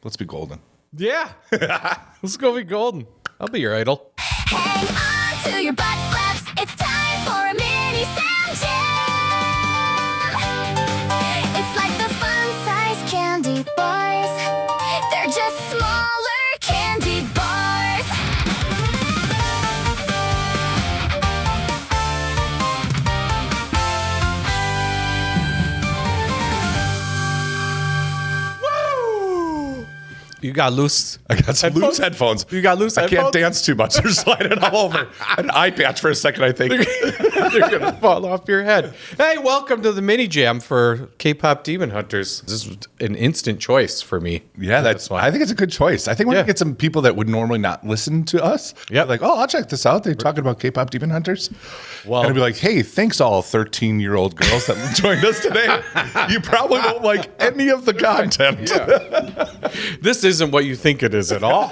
Let's be golden. Yeah. Let's go be golden. I'll be your idol. Hang on to your butt flaps. It's time for a mini Sam Jam. It's like the fun-size candy bars. They're just smaller candy bars. Woo! You got loose. I got some loose headphones. You got loose headphones? I can't dance too much. They're sliding all over. An eye patch for a second, I think. They're going to fall off your head. Hey, welcome to the mini jam for K-pop Demon Hunters. This is an instant choice for me. Yeah, that's why. I think it's a good choice. I think we're going to get some people that would normally not listen to us. Yeah. Like, oh, I'll check this out. They're talking about K-pop Demon Hunters. Well, and I'd be like, hey, thanks all 13-year-old girls that joined us today. You probably won't like any of the content. Yeah. This isn't what you think it is at all.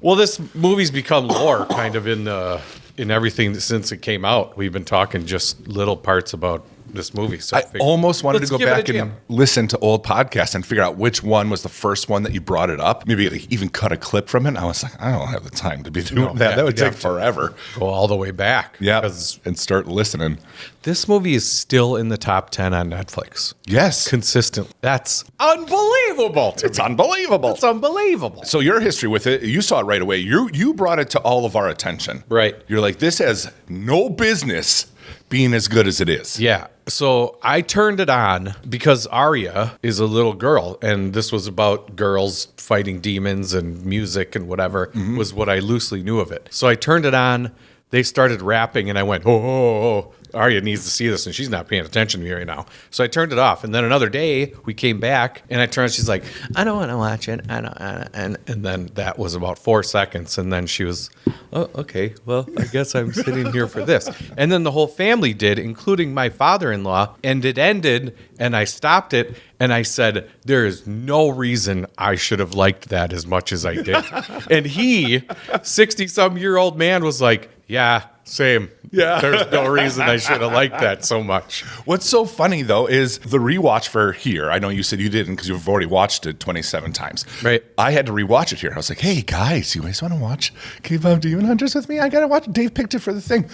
Well, this movie's become lore kind of in everything since it came out. We've been talking just little parts about this movie. So I almost wanted to go give it a back and jam. listen to old podcasts and figure out which one was the first one that you brought it up. Maybe like even cut a clip from it. And I was like, I don't have the time to be doing that. That would take forever. Go all the way back. Yeah, and start listening. This movie is still in the top 10 on Netflix. Yes. Consistent. That's unbelievable. It's unbelievable. It's unbelievable. So your history with it, you saw it right away. You brought it to all of our attention. Right. You're like, this has no business being as good as it is. Yeah. So I turned it on because Arya is a little girl, and this was about girls fighting demons and music and whatever was what I loosely knew of it. So I turned it on. They started rapping, and I went, oh, Arya needs to see this, and she's not paying attention to me right now. So I turned it off, and then another day we came back, and I turned. She's like, I don't want to watch it. I don't. And then that was about 4 seconds, and then she was, oh, okay. Well, I guess I'm sitting here for this. And then the whole family did, including my father-in-law, and it ended, and I stopped it, and I said, there is no reason I should have liked that as much as I did. And he, 60-some-year-old man, was like, yeah, same. Yeah. There's no reason I should have liked that so much. What's so funny, though, is the rewatch for here. I know you said you didn't because you've already watched it 27 times. Right. I had to rewatch it here. I was like, hey, guys, you guys want to watch K-Pop Demon Hunters with me? I got to watch it. Dave picked it for the thing.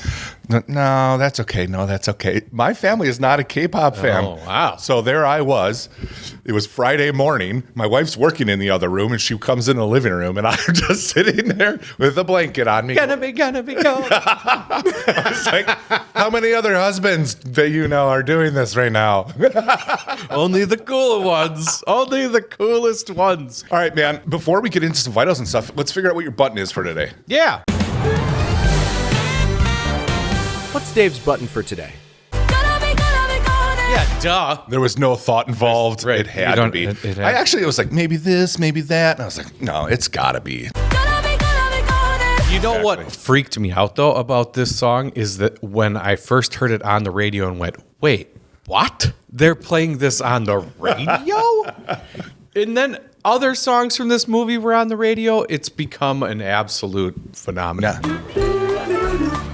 No, that's okay. No, that's okay. My family is not a K-pop fan. Oh, wow. So there I was. It was Friday morning. My wife's working in the other room, and she comes in the living room, and I'm just sitting there with a blanket on me. Gonna be cold. It's like, how many other husbands that you know are doing this right now? Only the cool ones. Only the coolest ones. All right, man. Before we get into some vitals and stuff, let's figure out what your button is for today. Yeah. What's Dave's button for today? Yeah, duh. There was no thought involved. Right. It had to be. It had- I was like, maybe this, maybe that. And I was like, no, it's got to be. You know what freaked me out, though, about this song is that when I first heard it on the radio and went, wait, what? They're playing this on the radio? And then other songs from this movie were on the radio. It's become an absolute phenomenon. Yeah.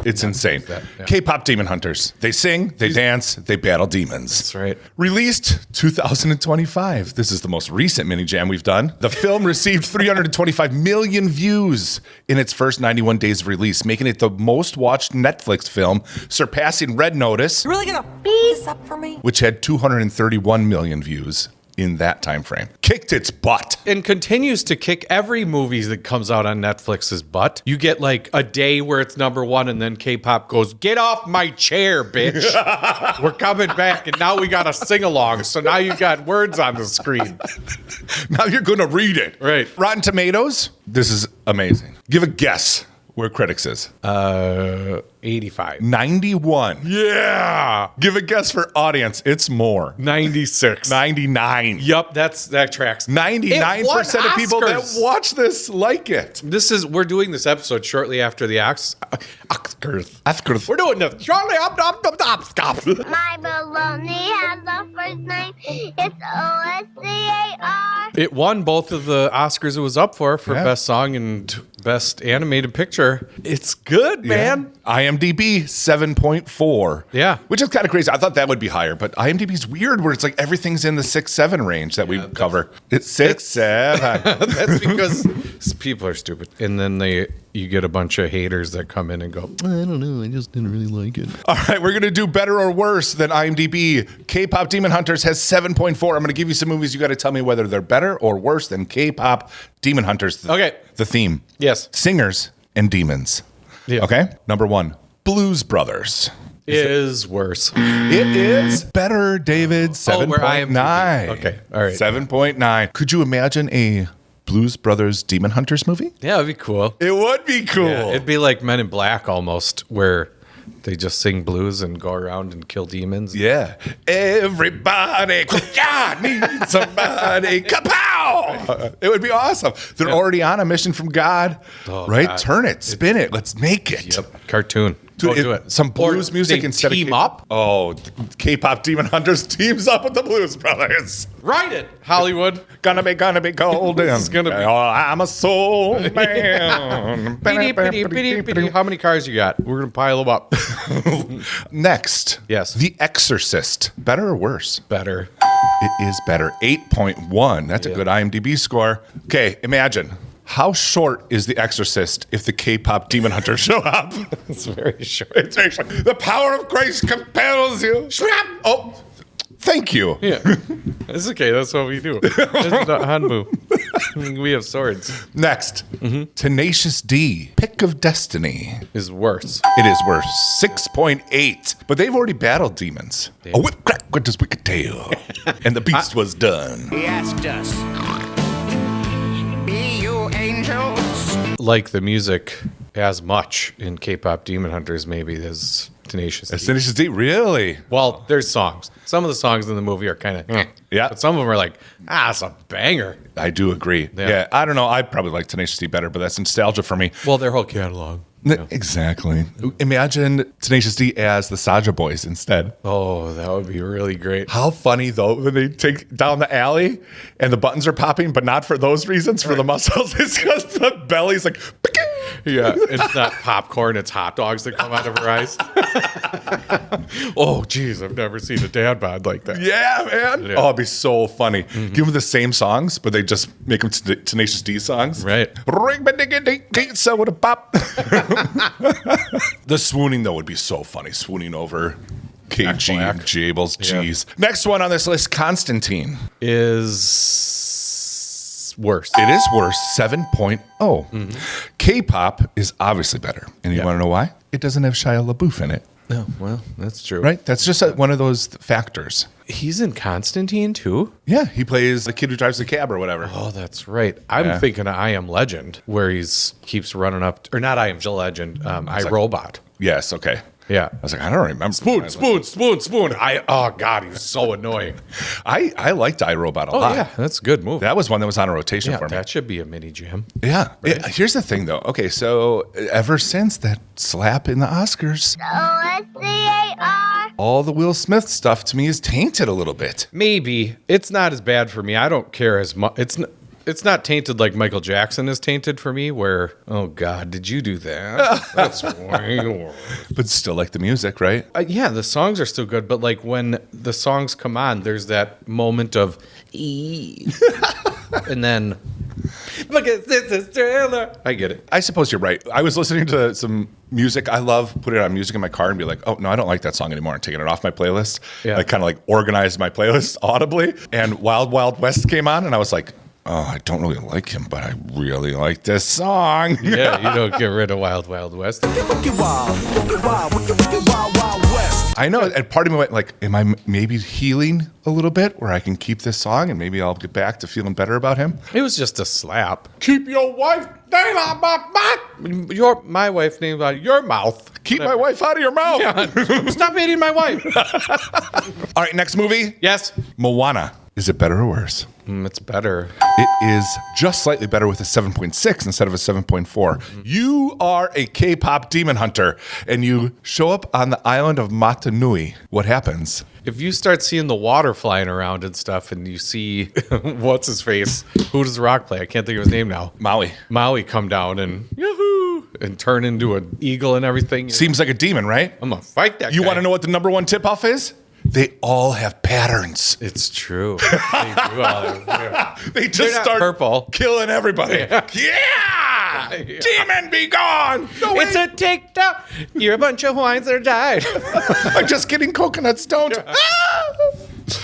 It's insane. K-pop Demon Hunters. They sing, they dance, they battle demons. That's right. Released 2025. This is the most recent mini jam we've done. The film received 325 million views in its first 91 days of release, making it the most watched Netflix film, surpassing Red Notice, You really gonna beat this up for me? which had 231 million views in that time frame. Kicked its butt. And continues to kick every movie that comes out on Netflix's butt. You get like a day where it's number one, and then K-pop goes, get off my chair, bitch. We're coming back, and now we got a sing-along, so now you got words on the screen. Now you're going to read it. Right. Rotten Tomatoes. This is amazing. Give a guess where critics is. 85. 91. Yeah. Give a guess for audience. It's more. 96. 99. Yup, that tracks. 99% of people that watch this like it. We're doing this episode shortly after the Oscars. We're doing this shortly after the Oscars. My baloney has a first name. It's O-S-C-A-R. It won both of the Oscars it was up for Yeah. Best Song and Best Animated Picture. It's good, man. I am IMDb 7.4. Yeah. Which is kind of crazy. I thought that would be higher, but IMDb's weird where it's like everything's in the 6-7 range that we cover. It's 6-7. That's because people are stupid. And then you get a bunch of haters that come in and go, I don't know, I just didn't really like it. All right, we're going to do better or worse than IMDb. K-Pop Demon Hunters has 7.4. I'm going to give you some movies. You got to tell me whether they're better or worse than K-Pop Demon Hunters. Okay. The theme. Yes. Singers and demons. Yeah. Okay. Number 1, Blues Brothers. Is worse. It is better, David. 7.9. Okay. All right. 7.9. Could you imagine a Blues Brothers Demon Hunters movie? Yeah, it'd be cool. It would be cool. Yeah, it'd be like Men in Black almost, where they just sing blues and go around and kill demons. Yeah. Everybody, God needs somebody. Kapow! It would be awesome. They're already on a mission from God, right? God. Turn it, spin it. Let's make it. Yep. Cartoon. Dude, Do it. Some blues Or music they instead team of up. Oh, K-Pop Demon Hunters teams up with the Blues Brothers. Write it, Hollywood. Gonna be golden. This is gonna be- Oh, I'm a soul man. How many cars you got? We're gonna pile them up. Next, Yes. The Exorcist. Better or worse? Better. It is better. 8.1. That's a good IMDb score. Okay, imagine. How short is The Exorcist if the K-pop demon hunters show up? It's very short. It's very short. The power of Christ compels you. Shrap! Oh, thank you. Yeah, it's okay. That's what we do. This is the Hanbu. We have swords. Next, Tenacious D. Pick of Destiny. Is worse. It is worse. 6.8. But they've already battled demons. A whip crack with his wicked tail. And the beast was done. He asked us, be you angels? Like the music as much in K-pop Demon Hunters maybe as Tenacious D. Tenacious D, really? Well, there's songs. Some of the songs in the movie are kind of Yeah. but some of them are like, it's a banger. I do agree. Yeah. I don't know. I probably like Tenacious D better, but that's nostalgia for me. Well, their whole catalog. Exactly. Imagine Tenacious D as the Saja Boys instead. Oh, that would be really great. How funny, though, when they take down the alley and the buttons are popping, but not for those reasons, for the muscles. It's just the belly's like, Yeah, it's not popcorn, it's hot dogs that come out of her eyes. Oh, geez, I've never seen a dad bod like that. yeah, man. Yeah. Oh, it'd be so funny. Give them the same songs, but they just make them Tenacious D songs. Right. Ring, ba-ding-a-ding-ding, so with a pop. The swooning, though, would be so funny. Swooning over KG Black. and Jables. Yeah. Jeez. Next one on this list, Constantine. Is worse. It is worse, 7.0. K-pop is obviously better. And you Yeah. want to know why? It doesn't have Shia LaBeouf in it, Oh, well, that's true. right? That's just one of those factors. He's in Constantine, too? Yeah, he plays the kid who drives the cab or whatever. Oh, that's right. I'm thinking of I Am Legend, where he's keeps running up, or not I Am Legend, iRobot. Yes, okay. Yeah. I was like, I don't remember. Spoon. Oh, God, he's so annoying. I liked iRobot a Oh, lot. yeah, that's a good move. That was one that was on a rotation Yeah, for me. that should be a mini jam. Yeah. Here's the thing, though. Okay, so ever since that slap in the Oscars, OSCAR. all the Will Smith stuff to me is tainted a little bit. Maybe. It's not as bad for me. I don't care as much. It's not tainted like Michael Jackson is tainted for me, where, oh, God, did you do that? That's way But still like the music, right? yeah, the songs are still good, but like when the songs come on, there's that moment of, and then, look at this trailer. I get it. I suppose you're right. I was listening to some music. I love putting on music in my car and be like, oh, no, I don't like that song anymore. I'm taking it off my playlist. Yeah. I kind of like organized my playlist audibly. And Wild Wild West came on and I was like, oh, I don't really like him, but I really like this song. Yeah, you don't get rid of Wild Wild West. I know. And part of me went like, am I maybe healing a little bit where I can keep this song and maybe I'll get back to feeling better about him? It was just a slap. Keep your wife name out my mouth. My wife name out your mouth. Keep my wife out of your mouth. Stop hating my wife. All right, next movie. Yes. Moana. Is it better or worse? It's better. It is just slightly better with a 7.6 instead of a 7.4. You are a K-pop demon hunter and you show up on the island of Matanui. What happens? If you start seeing the water flying around and stuff, and you see what's his face, who does the rock play? I can't think of his name now. Maui. Maui come down and yahoo! and turn into an eagle and everything. Seems like a demon, right? I'm gonna fight that. You guy. want to know what the number one tip off is? They all have patterns. It's true. They do all that. They just They're not start purple. killing everybody. Yeah! Demon, be gone! No, It's a TikTok. You're a bunch of wines that died. I'm just kidding. Coconuts don't.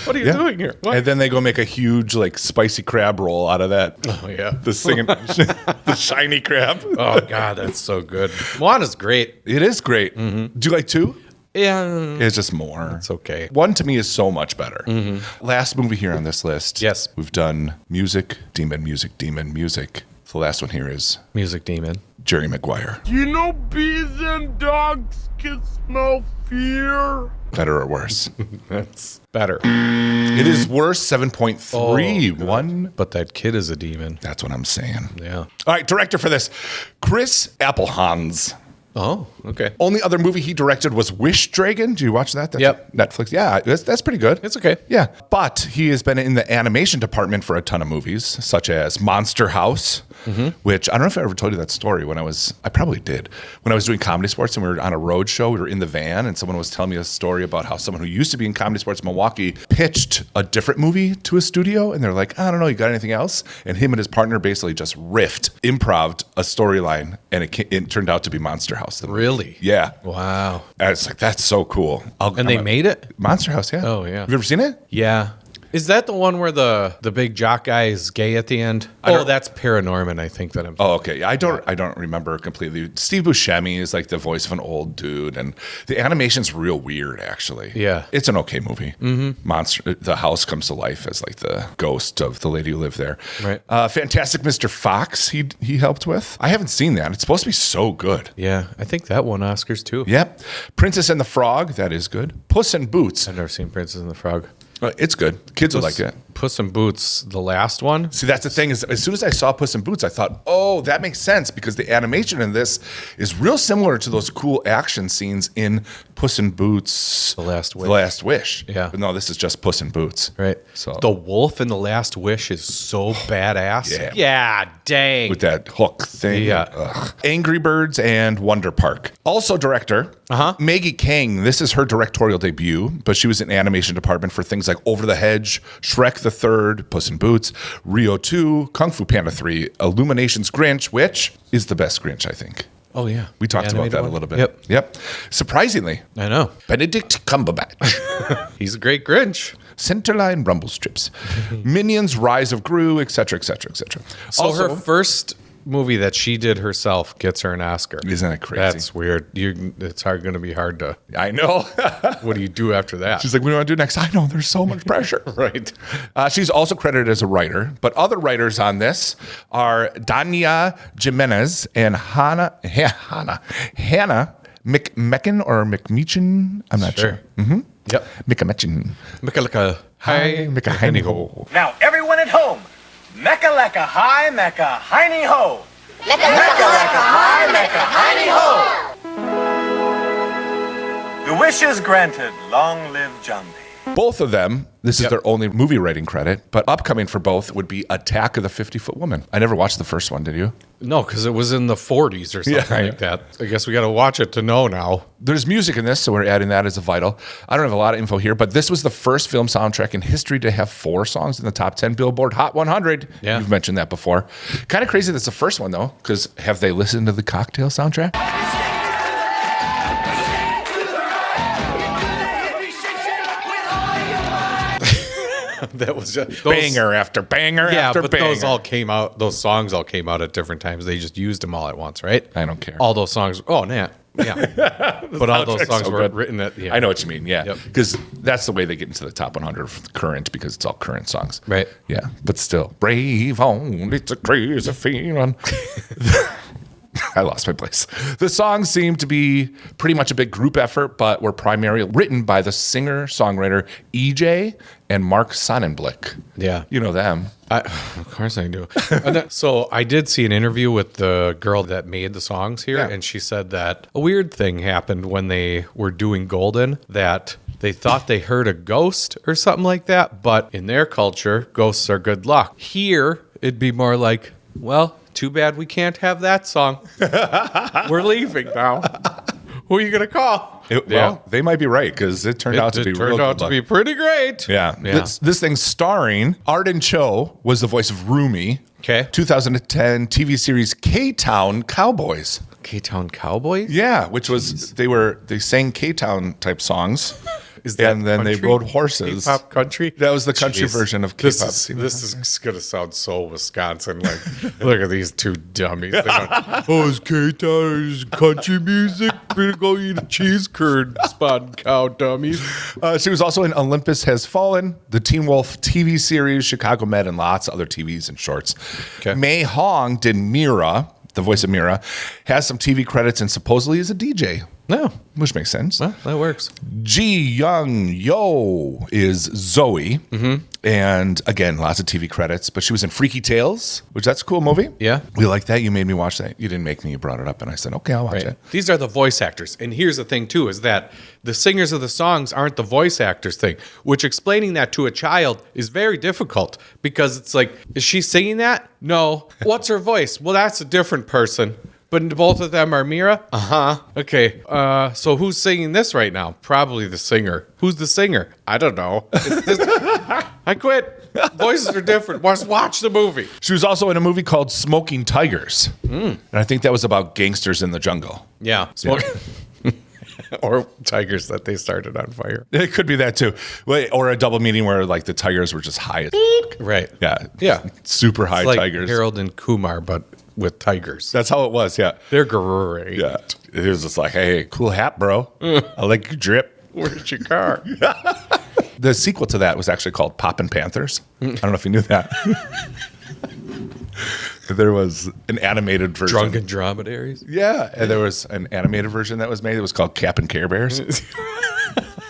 What are you Yeah. doing here? What? And then they go make a huge, like, spicy crab roll out of that. Oh yeah. The singing, the shiny crab. Oh god, that's so good. Moana's great. It is great. Mm-hmm. Do you like 2? Yeah. It's just more. It's okay. 1 to me is so much better. Last movie here on this list. Yes. We've done music, demon, music, demon, music. The last one here is Music Demon. Jerry Maguire. You know bees and dogs can smell fear? Better or worse? That's better. It is worse, 7.3. Oh, One. But that kid is a demon. That's what I'm saying. Yeah. All right, director for this, Chris Applehans. Oh, okay. Only other movie he directed was Wish Dragon. Did you watch that? That's Yep. Netflix. Yeah, that's pretty good. It's okay. Yeah. But he has been in the animation department for a ton of movies, such as Monster House, which I don't know if I ever told you that story I probably did. When I was doing Comedy Sports and we were on a road show, we were in the van and someone was telling me a story about how someone who used to be in Comedy Sports Milwaukee pitched a different movie to a studio and they're like, I don't know, you got anything else? And him and his partner basically just improv'd a storyline and it turned out to be Monster House. The movie. Really? Yeah. Wow. And it's like, that's so cool. And they made it? Monster House, yeah. Oh, yeah. Have you ever seen it? Yeah. Is that the one where the big jock guy is gay at the end? Oh, that's Paranorman, I think that I'm. Oh, okay. I don't remember completely. Steve Buscemi is like the voice of an old dude, and the animation's real weird, actually. Yeah. It's an okay movie. Monster, the house comes to life as like the ghost of the lady who lived there. Right. Fantastic Mr. Fox, he helped with. I haven't seen that. It's supposed to be so good. Yeah, I think that won Oscars too. Yep. Princess and the Frog, that is good. Puss in Boots, I've never seen Princess and the Frog. it's good. Kids will like it. Puss in Boots, the last one. See, that's the thing is, as soon as I saw Puss in Boots, I thought, oh, that makes sense because the animation in this is real similar to those cool action scenes in Puss in Boots, The Last Wish. The Last Wish. Yeah. But no, this is just Puss in Boots. Right. So The wolf in The Last Wish is so badass. Yeah. Yeah, dang. with that hook thing. Yeah. Ugh. Angry Birds and Wonder Park. Also director, Maggie Kang. This is her directorial debut, but she was in animation department for things like Over the Hedge, Shrek the Third, Puss in Boots, Rio 2, Kung Fu Panda 3, Illumination's Grinch, which is the best Grinch, I think. Oh, yeah. We talked about Animated that one? a little bit. Yep. Yep. Surprisingly, I know. Benedict Cumberbatch, He's a great Grinch. Centerline Rumble Strips, Minions, Rise of Gru, etc., etc., etc. So her first movie that she did herself gets her an Oscar. Isn't that crazy? That's weird. It's going to be hard to. I know. What do you do after that? She's like, what do you want to do next? I know, there's so much pressure. right. She's also credited as a writer, but other writers on this are Dania Jimenez and Hannah McMechen or McMeechin. I'm not sure. Yep. McMeechin. Mikalika. Hi, Mikaheiniho. Now, everyone at home, Mecca Lecca Hi, Mecca Heiny Ho. Mecca Lecca Hi, Mecca Heiny Ho. The wish is granted. Long live Jambi. Both of them, this is their only movie writing credit, but upcoming for both would be Attack of the 50-Foot Woman. I never watched the first one, did you? No, because it was in the 40s or something like that. I guess we got to watch it to know now. There's music in this, so we're adding that as a vital. I don't have a lot of info here, but this was the first film soundtrack in history to have 4 songs in the top 10 Billboard Hot 100. Yeah. You've mentioned that before. Kind of crazy that's the first one, though, because have they listened to the Cocktail soundtrack? That was just Banger after banger after but banger. those songs all came out at different times. They just used them all at once, right? I don't care. All those songs. Oh, yeah. But all those soundtrack's songs so were good. written at. Yeah. I know what you mean, yeah. Yep. Because that's the way they get into the top 100 of current, because it's all current songs. Right. Yeah, but still. Brave on, it's a crazy feeling. I lost my place. The songs seem to be pretty much a big group effort, but were primarily written by the singer-songwriter EJ and Mark Sonnenblick. Yeah. You know them. Of course I do. So I did see an interview with the girl that made the songs here, Yeah. and she said that a weird thing happened when they were doing Golden, that they thought they heard a ghost or something like that, but in their culture, ghosts are good luck. Here, it'd be more like, well, too bad we can't have that song. We're leaving now. Who are you going to call? Well, they might be right because it turned out to be real turned out good to be pretty great. Yeah. This thing starring Arden Cho was the voice of Rumi. Okay. 2010 TV series K-Town Cowboys. K-Town Cowboys? Yeah, which was they sang K-Town type songs. Is that and then country? they rode horses. K-pop country? That was the country Jeez. version of K-pop. This is going to sound so Wisconsin. Like, look at these two dummies. They're like, oh, it's K-Town, it's country music. We're going to go eat a cheese curd spot, cow dummies. She was also in Olympus Has Fallen, the Teen Wolf TV series, Chicago Med, and lots of other TVs and shorts. Okay. Mei Hong did Mira, the voice of Mira, has some TV credits and supposedly is a DJ. No. Which makes sense. Well, that works. Ji Young Yo is Zoe. Mm-hmm. And again, lots of TV credits, but she was in Freaky Tales, which that's a cool movie. Yeah. We like that. You made me watch that. You didn't make me, you brought it up. And I said, okay, I'll watch it. These are the voice actors. And here's the thing, too, is that the singers of the songs aren't the voice actors thing, which explaining that to a child is very difficult because it's like, is she singing that? No. What's her voice? Well, that's a different person. But both of them are Mira? Uh-huh. Okay. So who's singing this right now? Probably the singer. Who's the singer? I don't know. I quit. Voices are different. Just watch the movie. She was also in a movie called Smoking Tigers. And I think that was about gangsters in the jungle. Yeah. Or tigers that they started on fire. It could be that too. Or a double meaning where like the tigers were just high as Right. Yeah. Yeah. Super high It's like tigers. Harold and Kumar, but with tigers. That's how it was, yeah. They're great. Yeah. It was just like, hey, cool hat, bro. I like your drip. Where's your car? The sequel to that was actually called Poppin' Panthers. I don't know if you knew that. There was an animated version. Drunken dromedaries? Yeah, and there was an animated version that was made. It was called Cap'n Care Bears.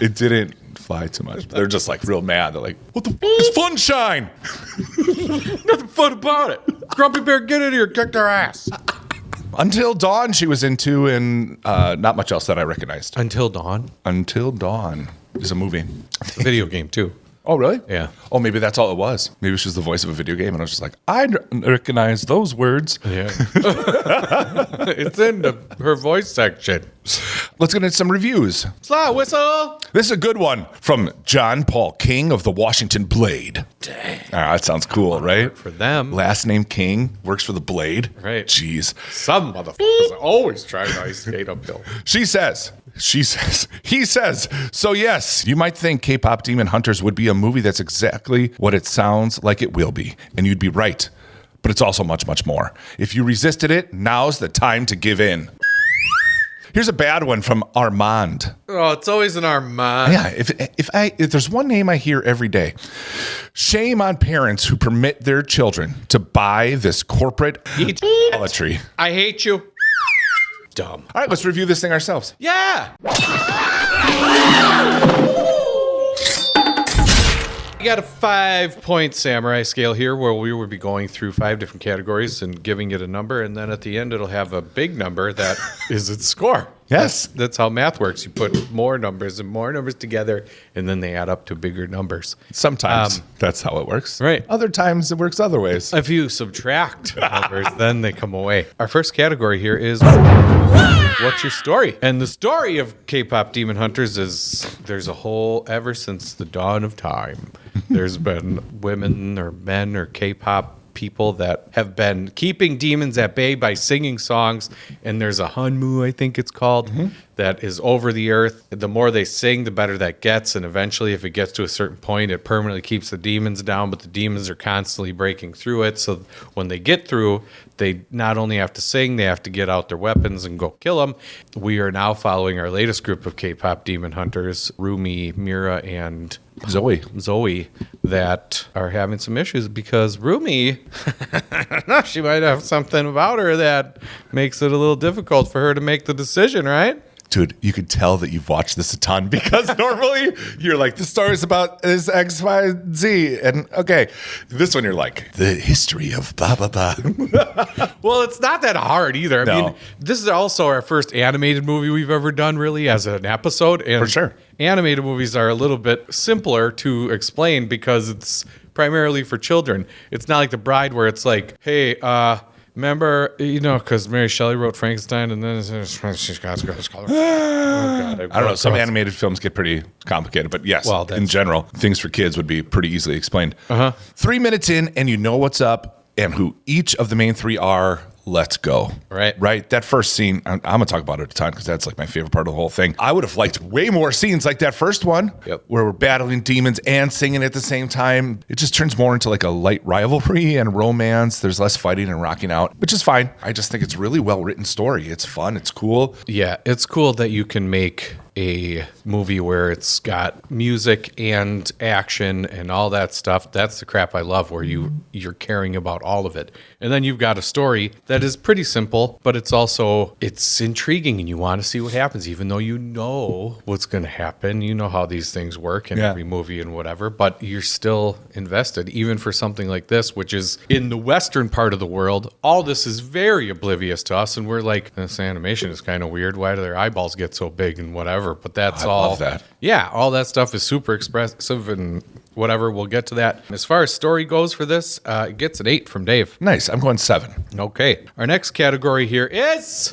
It didn't fly too much. They're just like real mad. They're like, what the f is Funshine? Nothing fun about it. Grumpy Bear, get in here, kick their ass. Until Dawn she was into, and not much else that I recognized. Until Dawn? Until Dawn is a movie. It's a video game, too. Oh, really? Yeah. Oh, maybe that's all it was. Maybe she was the voice of a video game, and I was just like, I recognize those words. Yeah. It's in her voice section. Let's get into some reviews. Slide whistle. This is a good one from John Paul King of the Washington Blade. Dang. That sounds cool, right? For them. Last name King, works for the Blade. Right. Jeez. Some motherfuckers are always trying to ice skate uphill. He says, so yes, you might think K-Pop Demon Hunters would be a movie that's exactly what it sounds like it will be, and you'd be right. But it's also much, much more. If you resisted it, now's the time to give in. Here's a bad one from Armand. Oh, it's always in our mind. Yeah, if there's one name I hear every day, shame on parents who permit their children to buy this corporate idolatry. I hate you. Dumb. All right, let's review this thing ourselves. Yeah. We got a 5-point samurai scale here where we will be going through 5 different categories and giving it a number, and then at the end it'll have a big number that is its score. Yes. That's how math works. You put more numbers together, and then they add up to bigger numbers. Sometimes that's how it works. Right. Other times it works other ways. If you subtract numbers, then they come away. Our first category here is what's your story? And the story of K-Pop Demon Hunters is there's a whole, ever since the dawn of time, there's been women or men or K-pop people that have been keeping demons at bay by singing songs, and there's a Hanmu, I think it's called, that is over the earth. The more they sing, the better that gets, and eventually if it gets to a certain point, it permanently keeps the demons down, but the demons are constantly breaking through it, so when they get through, they not only have to sing, they have to get out their weapons and go kill them. We are now following our latest group of K-pop demon hunters, Rumi, Mira, and Zoe, that are having some issues because Rumi, she might have something about her that makes it a little difficult for her to make the decision, right? Dude, you could tell that you've watched this a ton because normally you're like, the story's about this X, Y, Z. And okay, this one you're like, the history of blah, blah, blah. Well, it's not that hard either. I mean, this is also our first animated movie we've ever done really as an episode. And for sure. Animated movies are a little bit simpler to explain because it's primarily for children. It's not like The Bride where it's like, hey, Remember, because Mary Shelley wrote Frankenstein, and then she's got oh, God, I don't know. Some animated films get pretty complicated, but yes, Well, in general, things for kids would be pretty easily explained. 3 minutes in, and you know what's up and who each of the main three are. Let's go. Right. That first scene, I'm going to talk about it a ton because that's like my favorite part of the whole thing. I would have liked way more scenes like that first one where we're battling demons and singing at the same time. It just turns more into like a light rivalry and romance. There's less fighting and rocking out, which is fine. I just think it's really well written story. It's fun. It's cool. Yeah, it's cool that you can make a movie where it's got music and action and all that stuff. That's the crap I love, where you're caring about all of it. And then you've got a story that is pretty simple, but it's intriguing and you want to see what happens, even though you know what's going to happen. You know how these things work in every movie and whatever, but you're still invested, even for something like this, which is in the Western part of the world. All this is very oblivious to us, and we're like, this animation is kind of weird. Why do their eyeballs get so big and whatever? But that's all. Love that. Yeah, all that stuff is super expressive and whatever. We'll get to that. As far as story goes for this, it gets an 8 from Dave. Nice. I'm going 7. Okay. Our next category here is...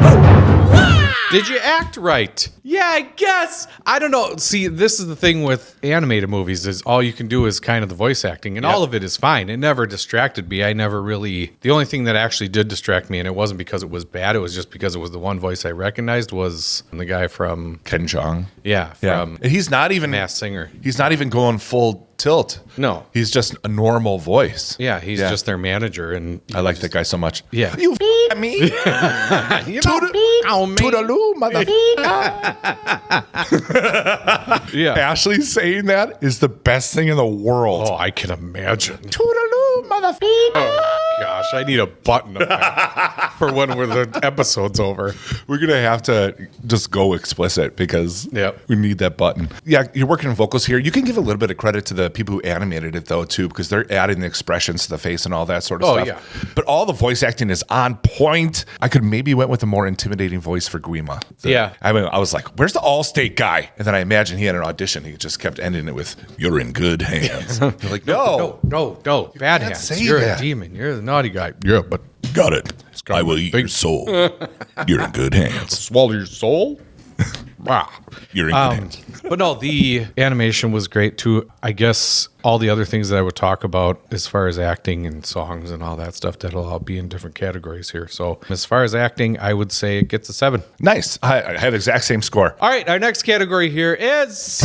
Did you act right? Yeah, I guess. I don't know. See, this is the thing with animated movies is all you can do is kind of the voice acting, and all of it is fine. It never distracted me. The only thing that actually did distract me, and it wasn't because it was bad, it was just because it was the one voice I recognized, was the guy from... Ken Jeong. Yeah, from And he's not even... Masked Singer. He's not even going full tilt. No. He's just a normal voice. Yeah, he's just their manager, and... I like that guy so much. Yeah. You at me? Toodaloo, motherfucker. Yeah. Ashley saying that is the best thing in the world. Oh, I can imagine. Toodaloo, motherfucker. Oh, gosh, I need a button of that for when the episode's over. We're going to have to just go explicit because we need that button. Yeah, you're working on vocals here. You can give a little bit of credit to the people who animated it, though, too, because they're adding the expressions to the face and all that sort of stuff. Yeah. But all the voice acting is on point. I could maybe went with a more intimidating voice for Guima. I mean, I was like, where's the Allstate guy? And then I imagine he had an audition. He just kept ending it with, "You're in good hands." You're like, no. Bad hands. You're a demon. You're the naughty guy. Yeah, but got it. I will eat your soul. You're in good hands. Swallow your soul? You're in good hands. But no, the animation was great too. I guess all the other things that I would talk about as far as acting and songs and all that stuff, that'll all be in different categories here. So as far as acting, I would say it gets a 7. Nice. I had the exact same score. All right, our next category here is...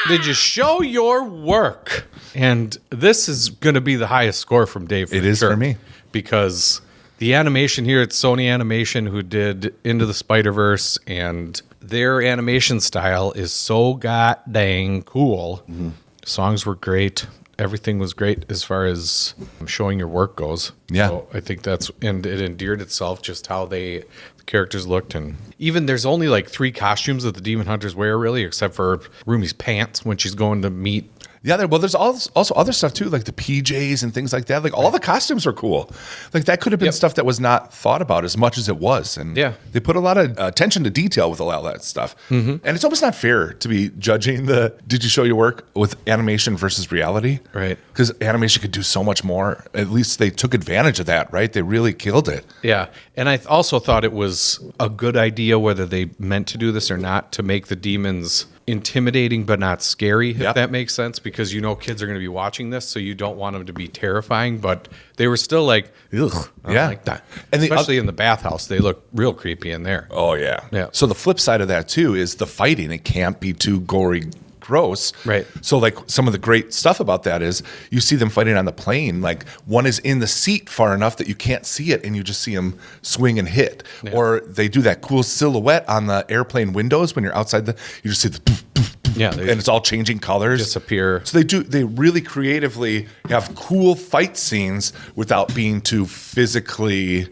Did you show your work? And this is going to be the highest score from Dave. It is for me. Because the animation here, it's Sony Animation who did Into the Spider-Verse, and their animation style is so goddamn cool. Mm-hmm. Songs were great. Everything was great as far as showing your work goes. Yeah. So I think and it endeared itself just how the characters looked. And even there's only like 3 costumes that the Demon Hunters wear, really, except for Rumi's pants when she's going to meet. Yeah, there's also other stuff too, like the PJs and things like that. Like all the costumes are cool. Like that could have been stuff that was not thought about as much as it was. And they put a lot of attention to detail with all that stuff. Mm-hmm. And it's almost not fair to be judging did you show your work with animation versus reality? Right. Because animation could do so much more. At least they took advantage of that, right? They really killed it. Yeah. And I also thought it was a good idea, whether they meant to do this or not, to make the demons intimidating but not scary, if that makes sense, because kids are going to be watching this, so you don't want them to be terrifying, but they were still like, ugh, I don't like that. And especially in the bathhouse, they look real creepy in there. Oh, yeah. So the flip side of that, too, is the fighting. It can't be too gory, gross. Right. So like some of the great stuff about that is you see them fighting on the plane. Like one is in the seat far enough that you can't see it and you just see them swing and hit. Yeah. Or they do that cool silhouette on the airplane windows when you're outside you just see the poof, poof, poof, and it's all changing colors. Disappear. So they really creatively have cool fight scenes without being too physically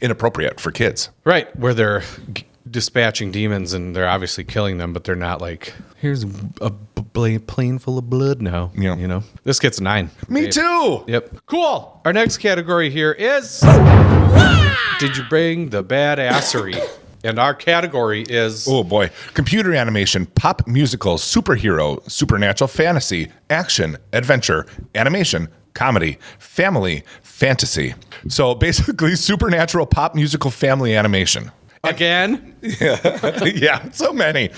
inappropriate for kids. Right. Where they're dispatching demons and they're obviously killing them, but they're not like, here's a plane full of blood now. Yeah. This gets a 9. Me too. Yep. Cool. Our next category here is Did you bring the badassery? And our category is... Oh, boy. Computer animation, pop musical, superhero, supernatural fantasy, action, adventure, animation, comedy, family, fantasy. So basically, supernatural pop musical family animation. Again? Yeah, so many.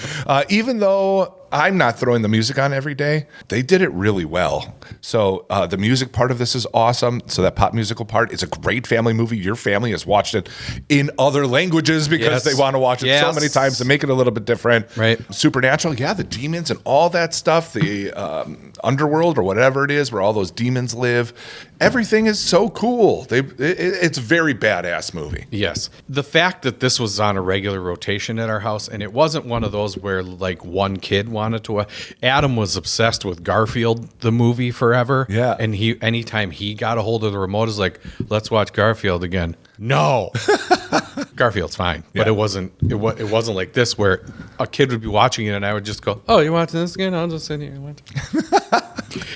Even though I'm not throwing the music on every day, they did it really well. So the music part of this is awesome. So that pop musical part is a great family movie. Your family has watched it in other languages because they want to watch it so many times to make it a little bit different. Right. Supernatural, yeah, the demons and all that stuff, the underworld or whatever it is where all those demons live. Everything is so cool. It's a very badass movie. Yes. The fact that this was on a regular rotation at our house, and it wasn't one of those where like one kid wanted to. Adam was obsessed with Garfield, the movie, forever. Yeah. And anytime he got a hold of the remote, is like, let's watch Garfield again. No. Garfield's fine, but it wasn't like this where a kid would be watching it and I would just go, "Oh, you watching this again? I'll just sit here and watch."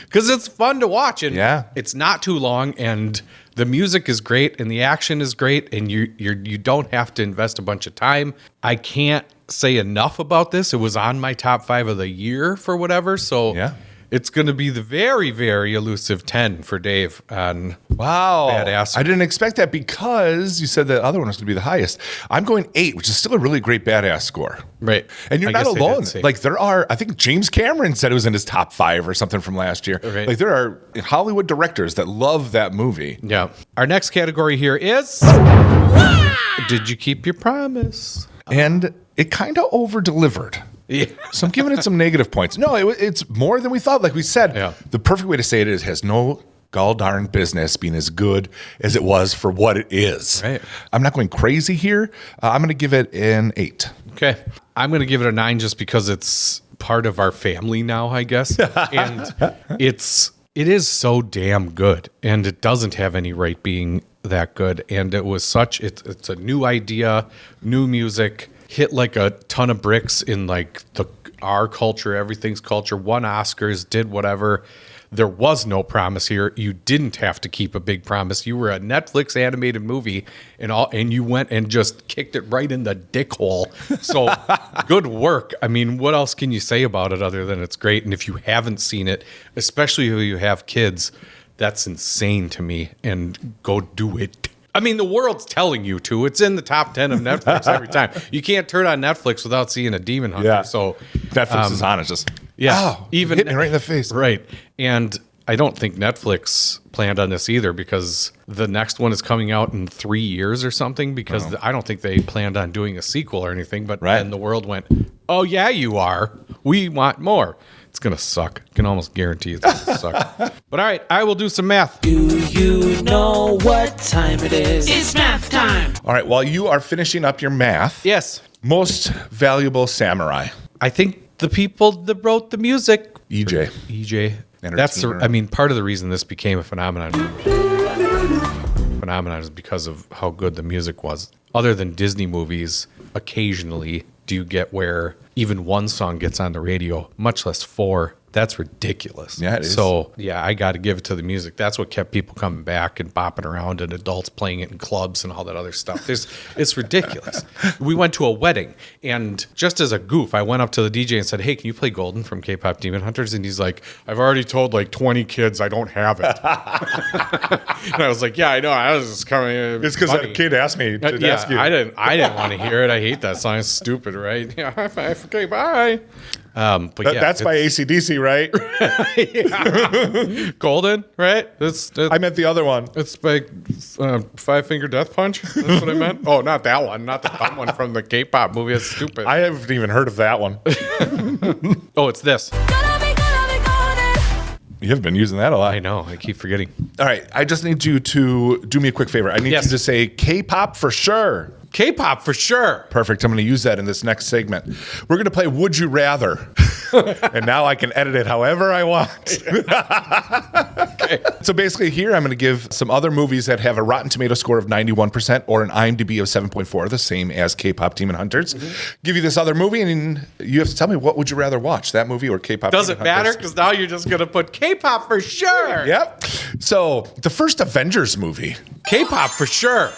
Because it's fun to watch, and it's not too long, and the music is great, and the action is great, and you don't have to invest a bunch of time. I can't say enough about this. It was on my top 5 of the year for whatever, so it's going to be the very, very elusive 10 for Dave on Badass. I didn't expect that because you said the other one was going to be the highest. I'm going 8, which is still a really great Badass score. Right. And you're not alone. Like there are, I think James Cameron said it was in his top 5 or something from last year. Right. Like there are Hollywood directors that love that movie. Yeah. Our next category here is Did You Keep Your Promise? And it kind of over-delivered. Yeah. So I'm giving it some negative points. No, it's more than we thought. Like we said, the perfect way to say it is has no gall darn business being as good as it was for what it is. Right. I'm not going crazy here. I'm going to give it an 8. Okay. I'm going to give it a 9 just because it's part of our family now, I guess. And it is so damn good. And it doesn't have any right being that good. And it was it's a new idea, new music, hit like a ton of bricks in like our culture, everything's culture, won Oscars, did whatever. There was no promise here. You didn't have to keep a big promise. You were a Netflix animated movie and you went and just kicked it right in the dick hole. So good work. I mean, what else can you say about it other than it's great? And if you haven't seen it, especially if you have kids, that's insane to me. And go do it. I mean, the world's telling you to. It's in the top 10 of Netflix every time. You can't turn on Netflix without seeing a Demon Hunter. Yeah. So Netflix is on it. Just even hit me right in the face. Right. And I don't think Netflix planned on this either because the next one is coming out in 3 years or something because I don't think they planned on doing a sequel or anything. But then the world went, "Oh, yeah, you are. We want more." It's going to suck. I can almost guarantee it's going to suck. But all right, I will do some math. Do you know what time it is? It's math time. All right, while you are finishing up your math. Yes. Most valuable samurai. I think the people that wrote the music. EJ. That's part of the reason this became a phenomenon is because of how good the music was. Other than Disney movies, occasionally do you get where even one song gets on the radio, much less 4. That's ridiculous. Yeah, it is. So, yeah, I got to give it to the music. That's what kept people coming back and bopping around and adults playing it in clubs and all that other stuff. It's ridiculous. We went to a wedding, and just as a goof, I went up to the DJ and said, "Hey, can you play Golden from K-Pop Demon Hunters?" And he's like, "I've already told like 20 kids I don't have it." And I was like, "Yeah, I know. I was just coming." It's because that kid asked me to ask you. I didn't want to hear it. I hate that song. It's stupid, right? Yeah, high five. Okay, bye. But that's by AC/DC, right? Golden, right? I meant the other one. It's by Five Finger Death Punch. That's what I meant. Oh, not that one. Not the dumb one from the K-pop movie. That's stupid. I haven't even heard of that one. Oh, it's this. You have been using that a lot. I know. I keep forgetting. All right. I just need you to do me a quick favor. I need you to say K-pop for sure. K-pop for sure. Perfect. I'm going to use that in this next segment. We're going to play Would You Rather. And now I can edit it however I want. Okay. So basically here I'm going to give some other movies that have a Rotten Tomato score of 91% or an IMDb of 7.4, the same as K-Pop Demon Hunters. Give you this other movie and you have to tell me what would you rather watch, that movie or K-Pop Does Demon it matter? Hunters? Because now you're just going to put K-pop for sure. Yep. So the first Avengers movie. K-pop for sure.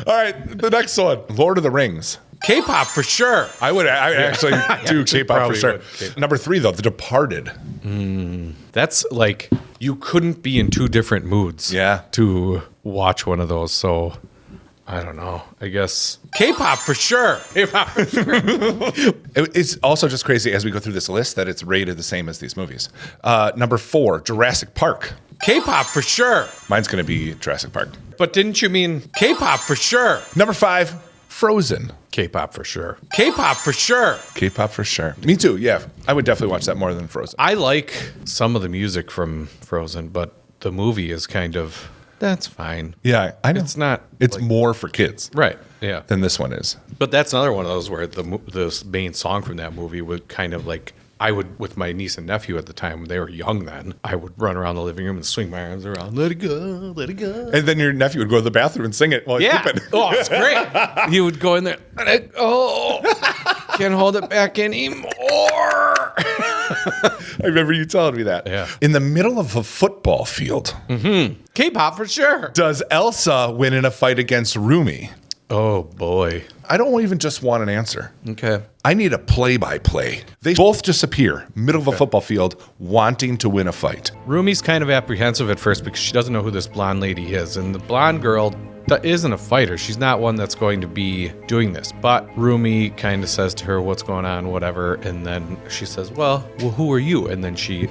All right, the next one, Lord of the Rings. K-pop for sure. I actually do K-pop for probably sure. would. Number 3, though, The Departed. That's like, you couldn't be in two different moods to watch one of those. So I don't know. I guess K-pop for sure. K-pop for sure. It's also just crazy as we go through this list that it's rated the same as these movies. Number 4, Jurassic Park. K-pop for sure. Mine's going to be Jurassic Park. But didn't you mean K-pop for sure? Number 5, Frozen. K-pop for sure. K-pop for sure. K-pop for sure. Me too, yeah. I would definitely watch that more than Frozen. I like some of the music from Frozen, but the movie is kind of, that's fine. Yeah, I know. It's not. It's like, more for kids. right. Yeah. Than this one is. But that's another one of those where the main song from that movie would kind of like, I would, with my niece and nephew at the time, they were young then, I would run around the living room and swing my arms around, let it go, let it go. And then your nephew would go to the bathroom and sing it while he's pooping. Oh, it's great. He would go in there, let it go. Can't hold it back anymore. I remember you telling me that. Yeah. In the middle of a football field, K-pop for sure. does Elsa win in a fight against Rumi? Oh, boy. I don't even just want an answer. Okay. I need a play-by-play. They both just appear, middle of a football field, wanting to win a fight. Rumi's kind of apprehensive at first because she doesn't know who this blonde lady is. And the blonde girl that isn't a fighter. She's not one that's going to be doing this. But Rumi kind of says to her, what's going on, whatever. And then she says, well, who are you? And then she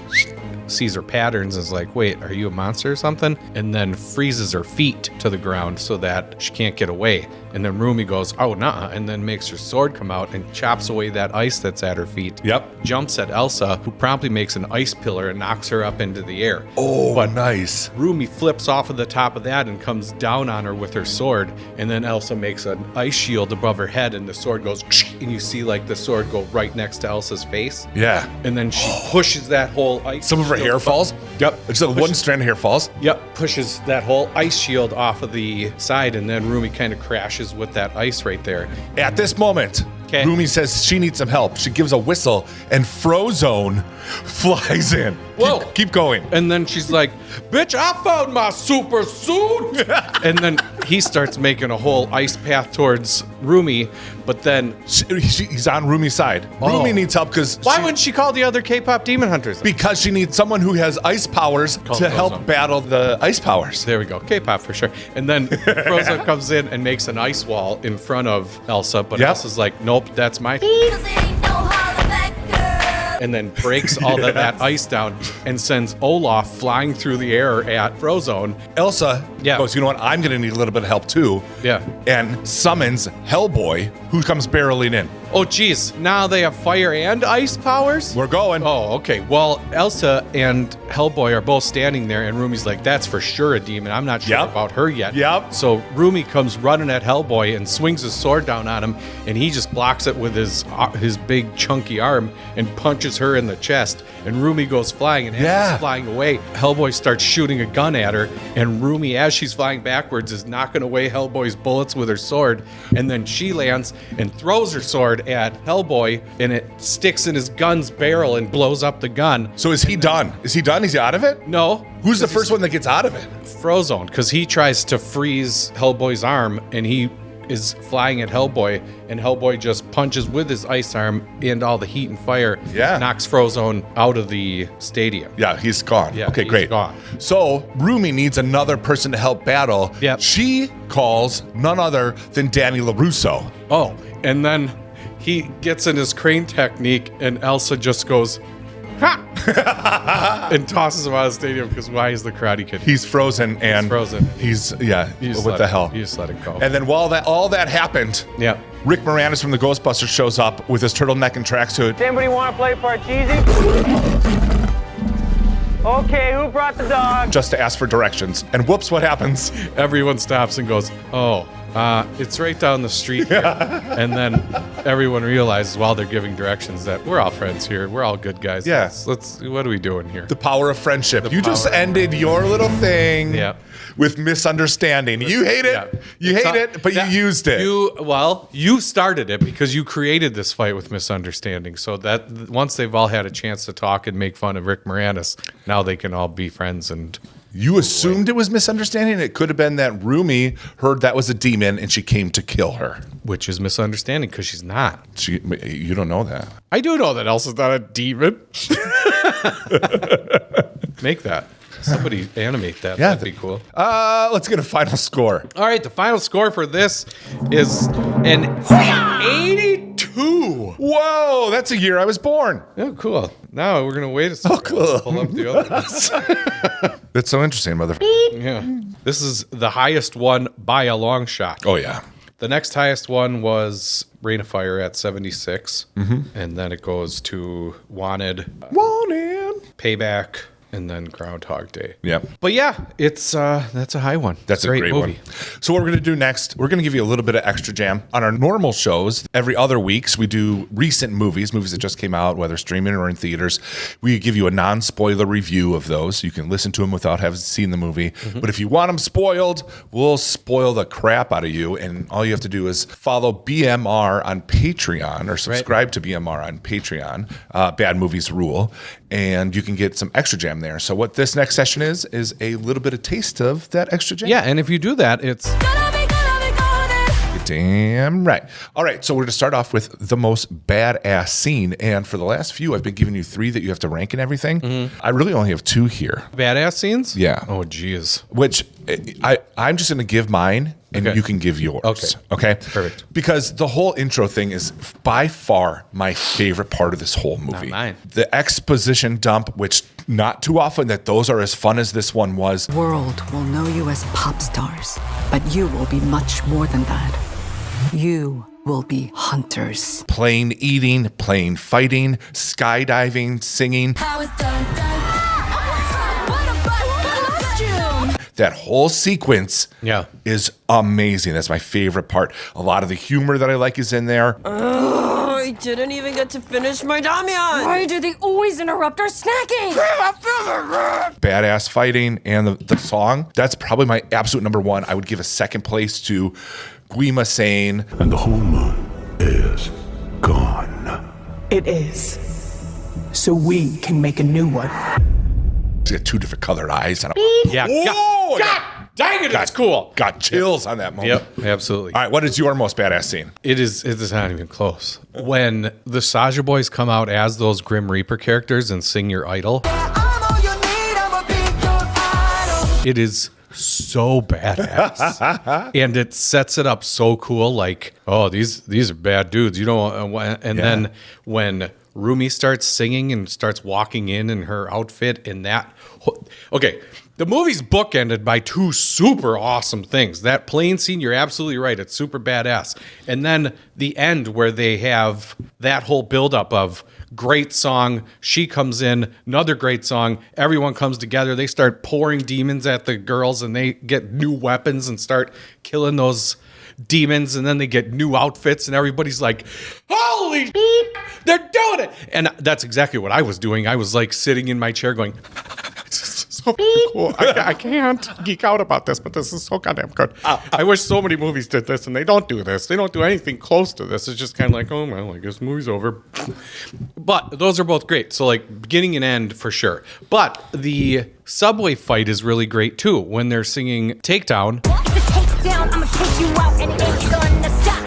sees her patterns and is like, wait, are you a monster or something? And then freezes her feet to the ground so that she can't get away. And then Rumi goes, oh, nah, and then makes her sword come out and chops away that ice that's at her feet. Yep. Jumps at Elsa, who promptly makes an ice pillar and knocks her up into the air. Oh, But nice. Rumi flips off of the top of that and comes down on her with her sword. And then Elsa makes an ice shield above her head and the sword goes, and you see like the sword go right next to Elsa's face. Yeah. And then she pushes that whole ice Some of her shield hair falls? Yep. Just like one strand of hair falls? Yep, pushes that whole ice shield off of the side, and then Rumi kind of crashes with that ice right there. At this moment, 'Kay. Rumi says she needs some help. She gives a whistle, and Frozone flies in. Whoa. Keep going. And then she's like, bitch, I found my super suit. And then he starts making a whole ice path towards Rumi, but then He's on Rumi's side. Rumi needs help because why wouldn't she call the other K-pop demon hunters? because she needs someone who has ice powers to help Frozone. battle the ice powers. There we go, K-pop for sure. And then Frozen comes in and makes an ice wall in front of Elsa, but Yep. Elsa's like, nope, that's my... 'Cause it ain't no hollaback girl. and then breaks all of that ice down and sends Olaf flying through the air at Frozone. Elsa Yeah. goes, you know what? I'm going to need a little bit of help too. Yeah. And summons Hellboy, who comes barreling in. Oh, geez. Now they have fire and ice powers? We're going. Oh, okay. Well, Elsa and Hellboy are both standing there, and Rumi's like, that's for sure a demon. I'm not sure Yep. about her yet. Yep. So Rumi comes running at Hellboy and swings his sword down on him, and he just blocks it with his big chunky arm and punches her in the chest. And Rumi goes flying, and as Yeah. she's flying away, Hellboy starts shooting a gun at her, and Rumi, as she's flying backwards, is knocking away Hellboy's bullets with her sword, and then she lands and throws her sword at Hellboy, and it sticks in his gun's barrel and blows up the gun. So is he done? Is he done? Is he out of it? No. Who's the first one that gets out of it? Frozone, because he tries to freeze Hellboy's arm, and he is flying at Hellboy, and Hellboy just punches with his ice arm, and all the heat and fire knocks Frozone out of the stadium. Yeah, he's gone. Yeah, okay, he's great. gone. So Rumi needs another person to help battle. Yep. She calls none other than Danny LaRusso. Oh, and then he gets in his crane technique, and Elsa just goes, ha! and tosses him out of the stadium, because why is the Karate Kid? He's frozen and frozen. He's You just what let the it- hell? You just let it go. And then while all that happened, yeah. Rick Moranis from the Ghostbusters shows up with his turtleneck and tracksuit. Does anybody want to play Parcheesi? Okay, who brought the dog? Just to ask for directions. And whoops, what happens? Everyone stops and goes, oh, it's right down the street here. And then everyone realizes while they're giving directions that we're all friends here. We're all good guys. Yeah. Let's what are we doing here? The power of friendship. You just power of ended your little thing Yeah. with misunderstanding. You hate it. Yeah. You hate it, but you used it. You started it because you created this fight with misunderstanding. So that once they've all had a chance to talk and make fun of Rick Moranis, now they can all be friends. And You assumed it was misunderstanding. It could have been that Rumi heard that was a demon and she came to kill her. which is misunderstanding because she's not. You don't know that. I do know that Elsa's not a demon. Make that. Somebody animate that. Yeah. That'd be cool. Let's get a final score. All right, the final score for this is an 82. Whoa, that's a year I was born. Oh, cool. Now we're going to wait a second. Oh, cool. Pull up the other ones. That's so interesting, motherfucker. Yeah. This is the highest one by a long shot. Oh, yeah. The next highest one was Rain of Fire at 76. And then it goes to Wanted, Payback, and then Groundhog Day. Yep. But yeah, it's that's a high one. That's a great movie. one. So what we're going to do next, we're going to give you a little bit of extra jam. On our normal shows, every other weeks, we do recent movies that just came out, whether streaming or in theaters. We give you a non-spoiler review of those. You can listen to them without having seen the movie. But if you want them spoiled, we'll spoil the crap out of you. And all you have to do is follow BMR on Patreon or subscribe to BMR on Patreon, Bad Movies Rule. And you can get some extra jam there. So what this next session is a little bit of taste of that extra jam. Yeah, and if you do that, it's You're damn right. All right, so we're going to start off with the most badass scene. And for the last few, I've been giving you 3 that you have to rank and everything. I really only have 2 here, badass scenes. Yeah. Oh, geez. which I'm just going to give mine and Okay. you can give yours. Okay. Perfect. Because the whole intro thing is by far my favorite part of this whole movie. mine. The exposition dump, which not too often that those are as fun as this one was. World will know you as pop stars, but you will be much more than that. You will be hunters. Plain eating, plain fighting, skydiving, singing. How it's done. What a costume! That whole sequence Yeah. is amazing. That's my favorite part. A lot of the humor that I like is in there. I didn't even get to finish my damian. Why do they always interrupt our snacking? Badass fighting and the song. That's probably my absolute number 1. I would give a second place to Guima saying, And the whole moon is gone. It is. So we can make a new one. she had 2 different colored eyes. And Yeah. Whoa! God dang it, that's cool. Got chills on that moment. Yep, absolutely. All right, what is your most badass scene? It is not even close. When the Saja Boys come out as those Grim Reaper characters and sing Your Idol, it is so badass. And it sets it up so cool, like, oh, these are bad dudes. You don't and then when Rumi starts singing and starts walking in her outfit in that okay, the movie's bookended by 2 super awesome things. That plane scene, you're absolutely right. It's super badass. And then the end where they have that whole buildup of great song. She comes in, another great song. Everyone comes together. They start pouring demons at the girls and they get new weapons and start killing those demons. And then they get new outfits and everybody's like, holy shit, they're doing it. And that's exactly what I was doing. I was like sitting in my chair going, so cool. I can't geek out about this, but this is so goddamn good. I wish so many movies did this, and they don't do this. They don't do anything close to this. It's just kind of like, oh, well, I guess the movie's over. But those are both great. So, like, beginning and end for sure. But the subway fight is really great, too, when they're singing Takedown.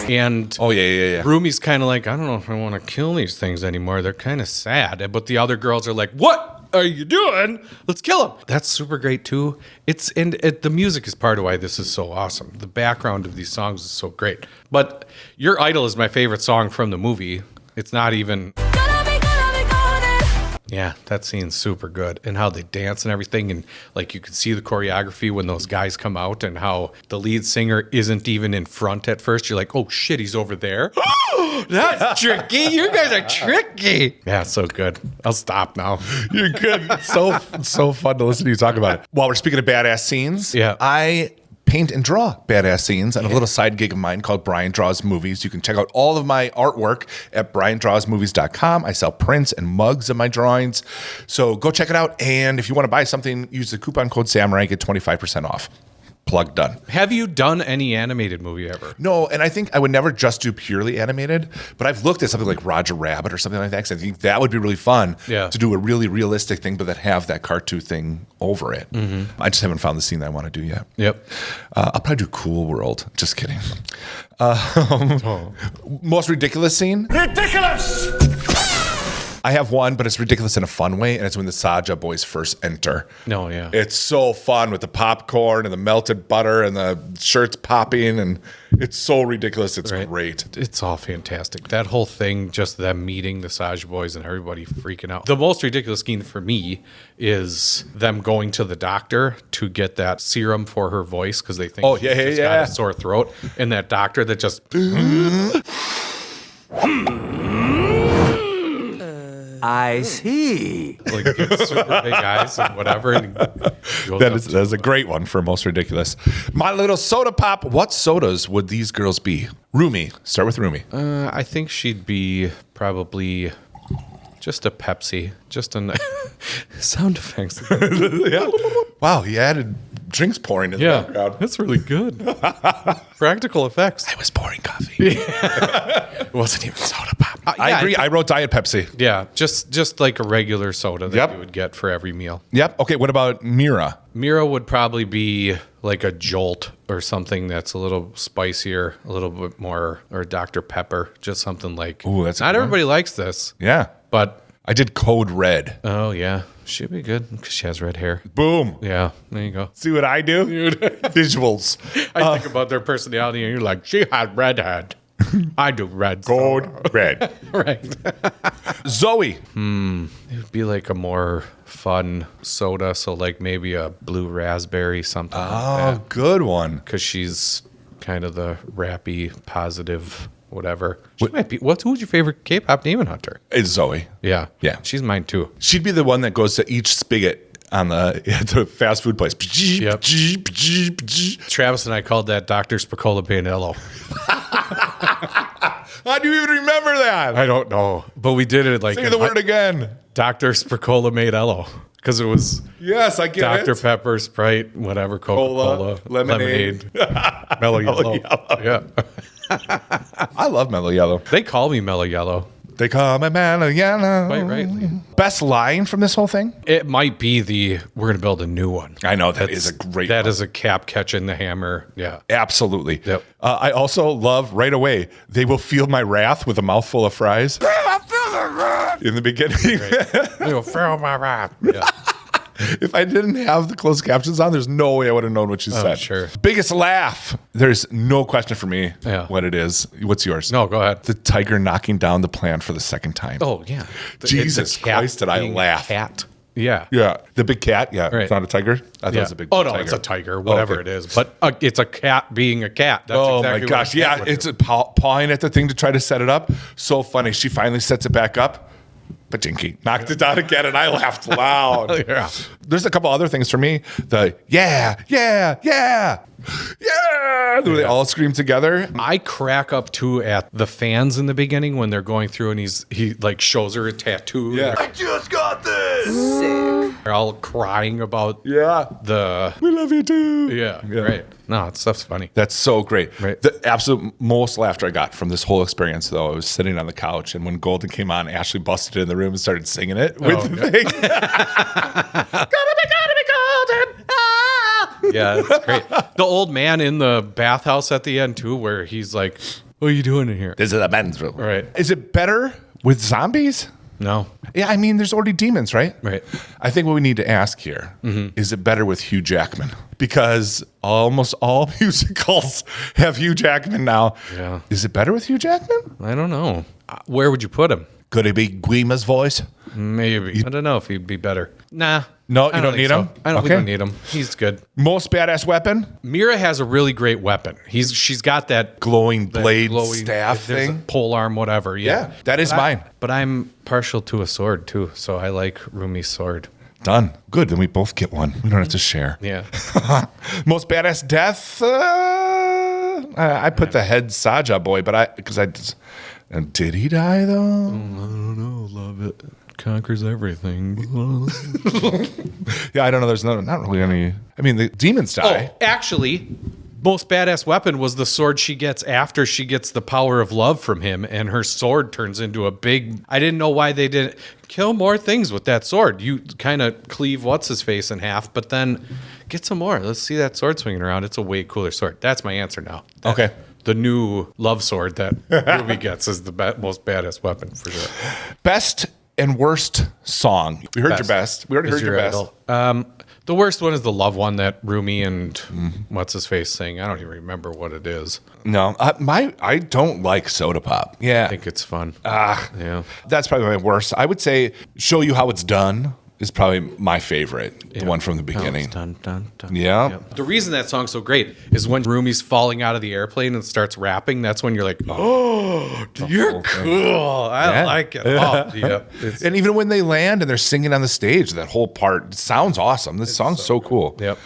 And Oh, yeah. Rumi's kind of like, I don't know if I want to kill these things anymore. They're kind of sad. But the other girls are like, what are you doing? Let's kill them. That's super great too. The music is part of why this is so awesome. The background of these songs is so great. But Your Idol is my favorite song from the movie. It's not even... Yeah, that scene's super good. And how they dance and everything. And like you can see the choreography when those guys come out and how the lead singer isn't even in front at first. You're like, oh shit, he's over there. That's tricky. You guys are tricky. Yeah, so good. I'll stop now. You're good. It's so fun to listen to you talk about it. While we're speaking of badass scenes, Yeah. I paint and draw badass scenes on a little side gig of mine called Brian Draws Movies. You can check out all of my artwork at briandrawsmovies.com. I sell prints and mugs of my drawings. So go check it out. And if you want to buy something, use the coupon code Samurai, get 25% off. Plug done. Have you done any animated movie ever? No, and I think I would never just do purely animated, but I've looked at something like Roger Rabbit or something like that, because I think that would be really fun to do a really realistic thing, but that have that cartoon thing over it. I just haven't found the scene that I want to do yet. Yep. I'll probably do Cool World. Just kidding. Most ridiculous scene? Ridiculous! I have one, but it's ridiculous in a fun way, and it's when the Saja boys first enter. No, yeah. It's so fun with the popcorn and the melted butter and the shirts popping, and it's so ridiculous. It's great. It's all fantastic. That whole thing, just them meeting the Saj boys and everybody freaking out. The most ridiculous scene for me is them going to the doctor to get that serum for her voice because they think she's got a sore throat, and that doctor that just I see. like gets super big eyes and whatever. And that is a great one for most ridiculous. My little soda pop. What sodas would these girls be? Rumi. Start with Rumi. I think she'd be probably just a Pepsi. Just a sound effects. Yeah. Wow, he added drinks pouring in the background. That's really good. Practical effects. I was pouring coffee. It wasn't even soda pop. I agree. I wrote Diet Pepsi. Yeah, just like a regular soda that you would get for every meal. Yep. Okay, what about Mira? Mira would probably be like a Jolt or something that's a little spicier, a little bit more, or Dr. Pepper, just something like. Ooh, that's not everybody likes this. Yeah. But I did Code Red. Oh, yeah. She'd be good because she has red hair. Boom. Yeah, there you go. See what I do? Visuals. I think about their personality and you're like, she had red hair. I do red. Code Red. Right. Zoe. It would be like a more fun soda. So like maybe a blue raspberry, something like that. Good one. Because she's kind of the rappy, positive, whatever. She might be. Who's your favorite K-pop Demon Hunter? It's Zoe. Yeah. Yeah. She's mine too. She'd be the one that goes to each spigot on the fast food place. Yep. Travis and I called that Dr. Spacola Banello. How do you even remember that? I don't know. But we did it like Say the word again. Dr. Spracola made Ello. Because it was yes, I get Dr. it. Pepper, Sprite, whatever, Coca-Cola, lemonade. Mellow Yellow. Yeah. I love Mellow Yellow. They call me Mellow Yellow. They call me Mellow Yellow. Quite rightly. Best line from this whole thing? It might be we're going to build a new one. I know, that is a great That one. is a cap catching the hammer. Yeah. Absolutely. Yep. I also love right away, they will feel my wrath with a mouthful of fries. In the beginning. You'll feel my wrath. Yeah. If I didn't have the closed captions on, there's no way I would have known what she said. Sure. Biggest laugh. There's no question for me what it is. What's yours? No, go ahead. The tiger knocking down the plant for the second time. Oh, yeah. Jesus Christ, did I laugh. Cat. Yeah. Yeah. The big cat. Yeah. Right. It's not a tiger. I thought it was a big no, tiger. it's a tiger, whatever okay. it is. But it's a cat being a cat. That's exactly my gosh. what Yeah. It's pawing at the thing to try to set it up. So funny. She finally sets it back up. But Jinky knocked it down again, and I laughed loud. Yeah. There's a couple other things for me. The yeah. They all scream together. I crack up too at the fans in the beginning when they're going through and he like shows her a tattoo. Yeah. I just got this. They're all crying about We love you too. Yeah. Right. No, that stuff's funny. That's so great. Right. The absolute most laughter I got from this whole experience, though, I was sitting on the couch, and when Golden came on, Ashley busted in the room and started singing it with the thing. Gotta be Golden. Ah! Yeah, that's great. The old man in the bathhouse at the end too, where he's like, "What are you doing in here?" This is a men's room. Right. Is it better with zombies? No. Yeah, I mean, there's already demons, right? Right. I think what we need to ask here is it better with Hugh Jackman? Because almost all musicals have Hugh Jackman now. Yeah. Is it better with Hugh Jackman? I don't know. Where would you put him? Could it be Guima's voice? Maybe. I don't know if he'd be better. Nah. No, I you don't think need so. him? We Okay. don't need him. He's good. Most badass weapon? Mira has a really great weapon. She's got that Glowing that blade glowy- staff there's a thing? pole arm, whatever. Yeah, that is mine. But I'm partial to a sword too, so I like Rumi's sword. Done. Good, then we both get one. We don't have to share. Yeah. Most badass death? I put the head Saja boy, but did he die though? I don't know. Love it conquers everything. Yeah, I don't know. There's not really any. I mean, the demons die. Oh, actually, most badass weapon was the sword she gets after she gets the power of love from him, and her sword turns into a big. I didn't know why they didn't kill more things with that sword. You kind of cleave what's his face in half, but then get some more. Let's see that sword swinging around. It's a way cooler sword. That's my answer now. Okay. The new love sword that Ruby gets is the most badass weapon for sure. Best And worst song. We heard your best. We already heard your best. The worst one is the love one that Rumi and what's his face sing. I don't even remember what it is. No, I don't like Soda Pop. Yeah. I think it's fun. Yeah. That's probably my worst. I would say Show You How It's Done is probably my favorite. The one from the beginning. Dun, dun, dun. Yeah. Yep. The reason that song's so great is when Rumi's falling out of the airplane and starts rapping. That's when you're like, oh, you're cool. I like it. Oh, yeah. And even when they land and they're singing on the stage, that whole part sounds awesome. This song's so cool. Yep.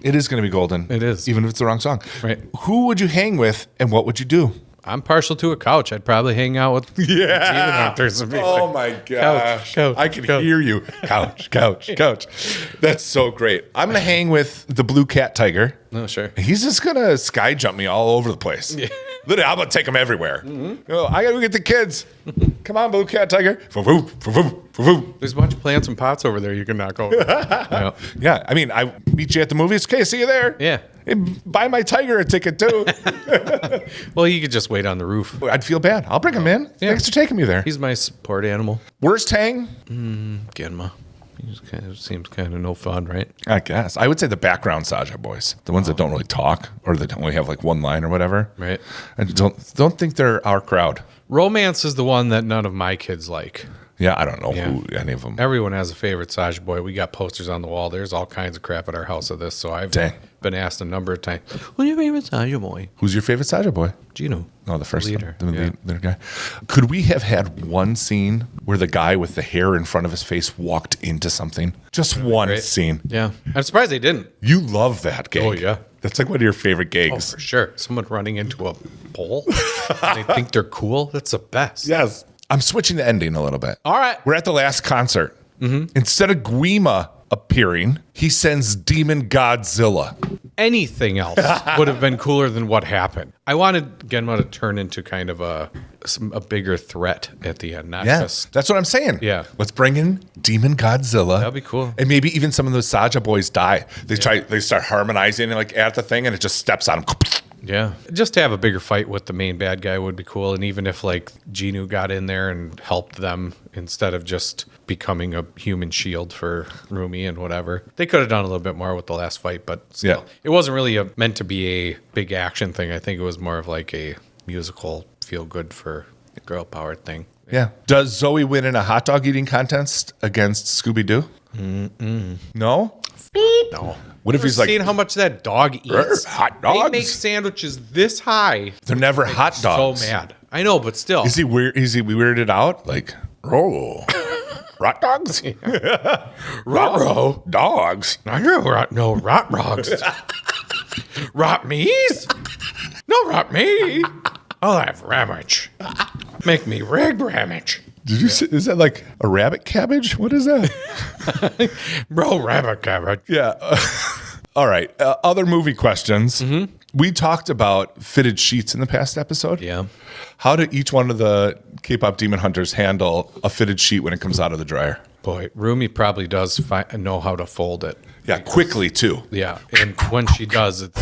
It is going to be golden. It is. Even if it's the wrong song. Right. Who would you hang with and what would you do? I'm partial to a couch. I'd probably hang out with demon hunters. And be Oh like, my gosh. Couch, I can couch. hear you. Couch. That's so great. I'm going to hang with the blue cat tiger. No, sure. He's just going to sky jump me all over the place. Yeah. Literally, I'm going to take him everywhere. Oh, I got to go get the kids. Come on, blue cat tiger. There's a bunch of plants and pots over there you can knock over. Yeah, I mean, I meet you at the movies. Okay, see you there. Yeah. Hey, buy my tiger a ticket, too. Well, you could just wait on the roof. I'd feel bad. I'll bring him in. Yeah. Thanks for taking me there. He's my support animal. Worst hang? Genma. He just kind of seems kind of no fun, right? I guess. I would say the background Saja boys. The ones that don't really talk or that only have like one line or whatever. Right. I don't think they're our crowd. Romance is the one that none of my kids like. Yeah, I don't know who any of them. Everyone has a favorite Saj boy. We got posters on the wall. There's all kinds of crap at our house of this. So I've been asked a number of times, who's your favorite Saj boy? Who's your favorite Saja boy? Gino. Oh, the first leader. one. The leader guy. Could we have had one scene where the guy with the hair in front of his face walked into something? Just one scene. Yeah. I'm surprised they didn't. You love that gag. Oh, yeah. That's like one of your favorite Oh, gags. for sure. Someone running into a pole. They think they're cool. That's the best. Yes. I'm switching the ending a little bit. All right. We're at the last concert. Instead of Guima appearing, he sends Demon Godzilla. Anything else would have been cooler than what happened. I wanted Genma to turn into kind of a bigger threat at the end, not just... That's what I'm saying. Yeah. Let's bring in Demon Godzilla. That'd be cool. And maybe even some of those Saja boys die. They start harmonizing like at the thing and it just steps on them. Yeah. Just to have a bigger fight with the main bad guy would be cool. And even if like Genu got in there and helped them instead of just becoming a human shield for Rumi and whatever. They could have done a little bit more with the last fight, but still. It wasn't really meant to be a big action thing. I think it was more of like a musical feel good for girl power thing. Yeah. Does Zoe win in a hot dog eating contest against Scooby-Doo? No? No. What if he's like, seeing how much that dog eats? Hot dogs? They make sandwiches this high. They're never hot dogs. So mad. I know, but still. Is he weird? Is he weirded out? Like, roll. Rot dogs? Ruh-roh. Dogs. I know no rot rogs. Rot me's? No rot me. I'll have ramage. Make me rig ramage. Did you say, is that like a rabbit cabbage? What is that? Bro, rabbit cabbage. Yeah. All right. Other movie questions. We talked about fitted sheets in the past episode. Yeah. How do each one of the K-pop demon hunters handle a fitted sheet when it comes out of the dryer? Boy, Rumi probably does know how to fold it. Yeah, quickly too. Yeah, and when she does, it's...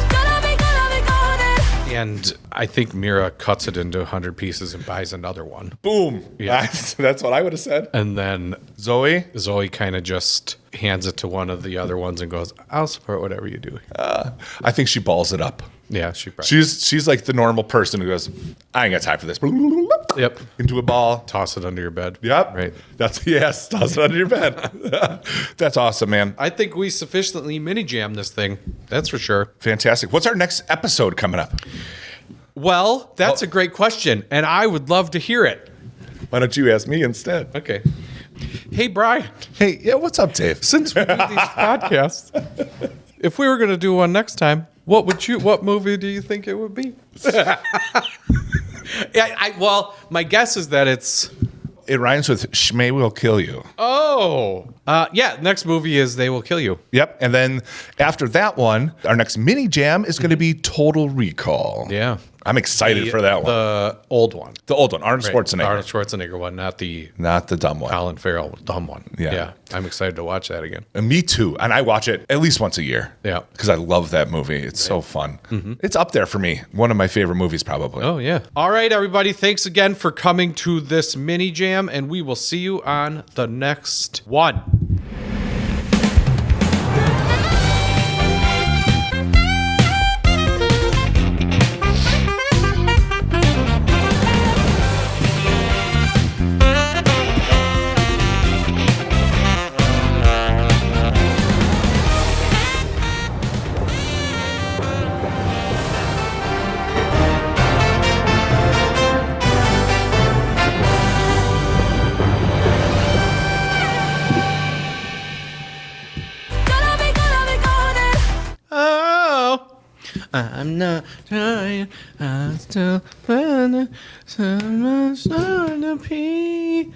And I think Mira cuts it into 100 pieces and buys another one. Boom. Yeah. That's what I would have said. And then Zoe kind of just hands it to one of the other ones and goes, I'll support whatever you do. I think she balls it up. Yeah, she probably... She's like the normal person who goes, I ain't got time for this. Yep. Into a ball. Toss it under your bed. Yep. Right. Yes, toss it under your bed. That's awesome, man. I think we sufficiently mini-jam this thing. That's for sure. Fantastic. What's our next episode coming up? Well, that's a great question, and I would love to hear it. Why don't you ask me instead? Okay. Hey, Brian. Hey, yeah, what's up, Dave? Since we do these podcasts, if we were going to do one next time, what movie do you think it would be? Well, my guess is that it rhymes with Shmei will kill you. Oh. Yeah, next movie is They Will Kill You. Yep. And then after that one, our next mini jam is going to be Total Recall. Yeah. I'm excited for that one. The old one. The old one, Arnold Right. Schwarzenegger. Arnold Schwarzenegger one, not the dumb one. Colin Farrell dumb one. Yeah. I'm excited to watch that again. And me too. And I watch it at least once a year. Yeah. Because I love that movie. It's so fun. It's up there for me. One of my favorite movies, probably. Oh, yeah. All right, everybody. Thanks again for coming to this mini jam, and we will see you on the next one. I'm not trying. I'm still finding so much on the pee.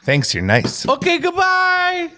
Thanks, you're nice. Okay, goodbye.